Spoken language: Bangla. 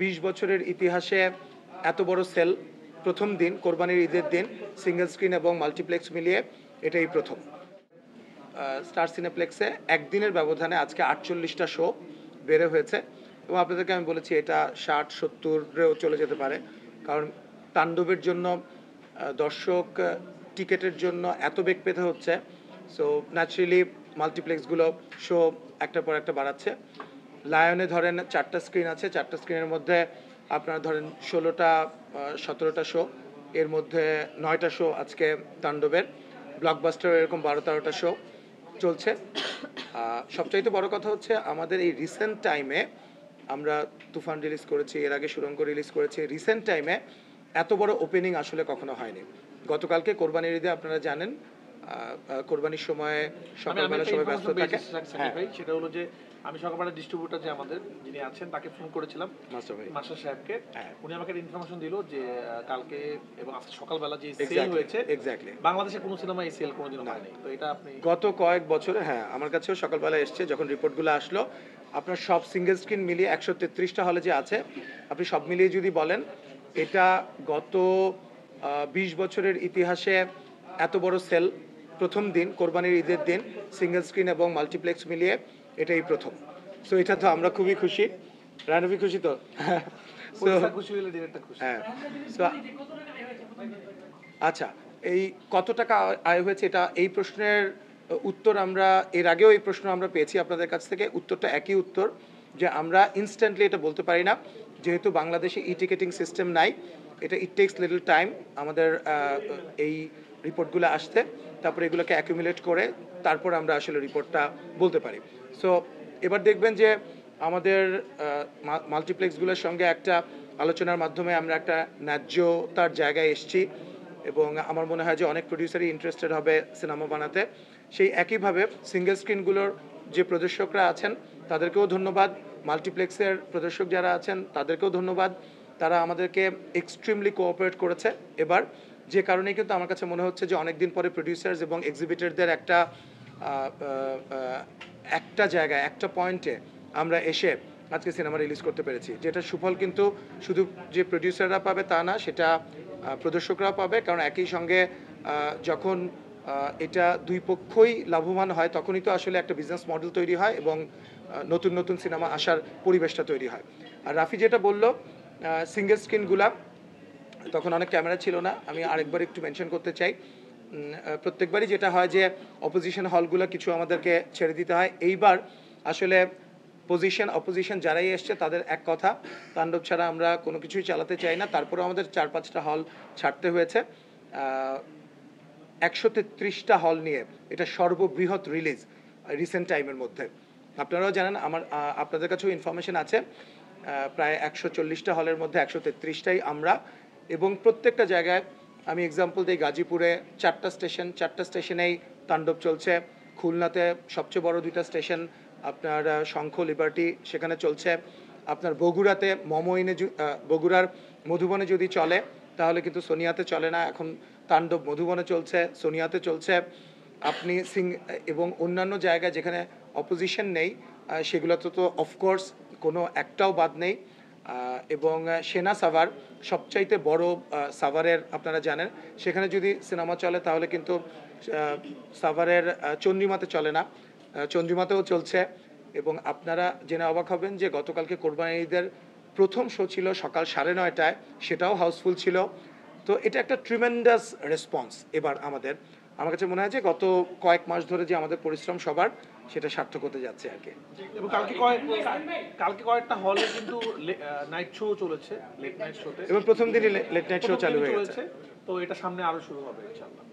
20 বছরের ইতিহাসে এত বড় সেল প্রথম দিন, কোরবানির ঈদের দিন, সিঙ্গেল স্ক্রিন এবং মাল্টিপ্লেক্স মিলিয়ে এটাই প্রথম। স্টার সিনেপ্লেক্সে একদিনের ব্যবধানে আজকে 48টা শো বের হয়েছে এবং আপনাদেরকে আমি বলেছি এটা 60-70-রেও চলে যেতে পারে, কারণ তাণ্ডবের জন্য দর্শক টিকেটের জন্য এত বেগ পেতে হচ্ছে। সো ন্যাচারালি মাল্টিপ্লেক্সগুলো শো একটার পর একটা বাড়াচ্ছে। লায়নে ধরেন 4টা স্ক্রিন আছে, 4টা স্ক্রিনের মধ্যে আপনারা ধরেন 16-17টা শো, এর মধ্যে 9টা শো আজকে তাণ্ডবের। ব্লকবাস্টার এরকম 12-13টা শো চলছে। সবচাইতে বড় কথা হচ্ছে আমাদের এই রিসেন্ট টাইমে আমরা তুফান রিলিজ করেছি, এর আগে সুরঙ্গ রিলিজ করেছি, রিসেন্ট টাইমে এত বড় ওপেনিং আসলে কখনো হয়নি। গতকালকে কোরবানির ঈদে আপনারা জানেন কোরবানির সময় সকালবেলা সবাই ব্যস্ত থাকে। সেটা হলো যে আমি সকালবেলা ডিস্ট্রিবিউটর যে আমাদের যিনি আছেন তাকে ফোন করেছিলাম, মাস্টার সাহেবকে। উনি আমাকে ইনফরমেশন দিল যে কালকে এবং আজকে সকালবেলা যে সেল হয়েছে, এক্স্যাক্টলি বাংলাদেশে কোনো সিনেমা এই সেল কোনোদিনও হয়নি। তো এটা আপনি গত কয়েক বছরে, হ্যাঁ আমার কাছেও সকালবেলা এসছে যখন রিপোর্টগুলো আসলো, আপনার সব সিঙ্গেল স্ক্রিন মিলিয়ে 133টা হলে যে আছে, আপনি সব মিলিয়ে যদি বলেন এটা গত 20 বছরের ইতিহাসে এত বড় সেল প্রথম দিন, কোরবানির ঈদের দিন, সিঙ্গেল স্ক্রিন এবং মাল্টিপ্লেক্স মিলিয়ে এটাই প্রথম। সো এটা তো আমরা খুবই খুশি। রানবি খুশি তো? হ্যাঁ। সো আচ্ছা, এই কত টাকা আয় হয়েছে এটা, এই প্রশ্নের উত্তর আমরা এর আগেও এই প্রশ্ন আমরা পেয়েছি আপনাদের কাছ থেকে। উত্তরটা একই উত্তর, যে আমরা ইনস্ট্যান্টলি এটা বলতে পারি না, যেহেতু বাংলাদেশে ই টিকেটিং সিস্টেম নাই। এটা ইট টেক্স লিটল টাইম আমাদের এই রিপোর্টগুলো আসতে, তারপরে এগুলোকে অ্যাকুমুলেট করে তারপর আমরা আসলে রিপোর্টটা বলতে পারি। সো এবার দেখবেন যে আমাদের মাল্টিপ্লেক্সগুলোর সঙ্গে একটা আলোচনার মাধ্যমে আমরা একটা ন্যায্যতার জায়গায় এসেছি এবং আমার মনে হয় যে অনেক প্রডিউসারই ইন্টারেস্টেড হবে সিনেমা বানাতে। সেই একইভাবে সিঙ্গেল স্ক্রিনগুলোর যে প্রদর্শকরা আছেন তাদেরকেও ধন্যবাদ, মাল্টিপ্লেক্সের প্রদর্শক যারা আছেন তাদেরকেও ধন্যবাদ। তারা আমাদেরকে এক্সট্রিমলি কোঅপারেট করেছে এবার, যে কারণেই কিন্তু আমার কাছে মনে হচ্ছে যে অনেক দিন পরে প্রডিউসার্স এবং এক্সিবিটরদের একটা জায়গায়, একটা পয়েন্টে আমরা এসে আজকে সিনেমা রিলিজ করতে পেরেছি, যেটা সুফল কিন্তু শুধু যে প্রডিউসাররা পাবে তা না, সেটা প্রদর্শকরাও পাবে। কারণ একই সঙ্গে যখন এটা দুই পক্ষই লাভবান হয় তখনই তো আসলে একটা বিজনেস মডেল তৈরি হয় এবং নতুন নতুন সিনেমা আসার পরিবেশটা তৈরি হয়। আর রাফি যেটা বলল সিঙ্গেল স্ক্রিনগুলা, তখন অনেক ক্যামেরা ছিল না, আমি আরেকবার একটু মেনশন করতে চাই। প্রত্যেকবারই যেটা হয় যে অপোজিশন হলগুলো কিছু আমাদেরকে ছেড়ে দিতে হয়। এইবার আসলে অপোজিশন যারাই এসছে তাদের এক কথা, তাণ্ডব ছাড়া আমরা কোনো কিছুই চালাতে চাই না। তারপরেও আমাদের 4-5টা হল ছাড়তে হয়েছে। 133টা হল নিয়ে এটা সর্ববৃহৎ রিলিজ রিসেন্ট টাইমের মধ্যে। আপনারাও জানেন, আপনাদের কাছেও ইনফরমেশন আছে, প্রায় 140টা হলের মধ্যে 133টাই আমরা। এবং প্রত্যেকটা জায়গায়, আমি এক্সাম্পল দিই, গাজীপুরে 4টা স্টেশনেই তাণ্ডব চলছে। খুলনাতে সবচেয়ে বড় 2টা স্টেশন, আপনার শঙ্খ, লিবার্টি, সেখানে চলছে। আপনার বগুড়াতে বগুড়ার মধুবনে যদি চলে তাহলে কিন্তু সোনিয়াতে চলে না, এখন তাণ্ডব মধুবনে চলছে, সোনিয়াতে চলছে। আপনি এবং অন্যান্য জায়গায় যেখানে অপোজিশন নেই সেগুলোতে তো অফকোর্স কোনো একটাও বাদ নেই। এবং সেনা সাভার সবচাইতে বড় সাভারের, আপনারা জানেন, সেখানে যদি সিনেমা চলে তাহলে কিন্তু সাভারের চন্দ্রিমাতে চলে না, চন্দ্রিমাতেও চলছে। এবং আপনারা জেনে অবাক হবেন যে গতকালকে কোরবানির ঈদের প্রথম শো ছিল সকাল 9:30টায়, সেটাও হাউসফুল ছিল। তো এটা একটা ট্রিমেন্ডাস রেসপন্স এবার আমার কাছে মনে হয় যে গত কয়েক মাস ধরে যে আমাদের পরিশ্রম সবার, সেটা সার্থক হতে যাচ্ছে আর কি। এবং কালকে কয়েকটা হলে কিন্তু নাইট শো চলেছে, লেট নাইট শোতে, এবং প্রথম দিনই লেট নাইট শো চালু হয়ে গেছে। তো এটা সামনে আরো শুরু হবে ইনশাআল্লাহ।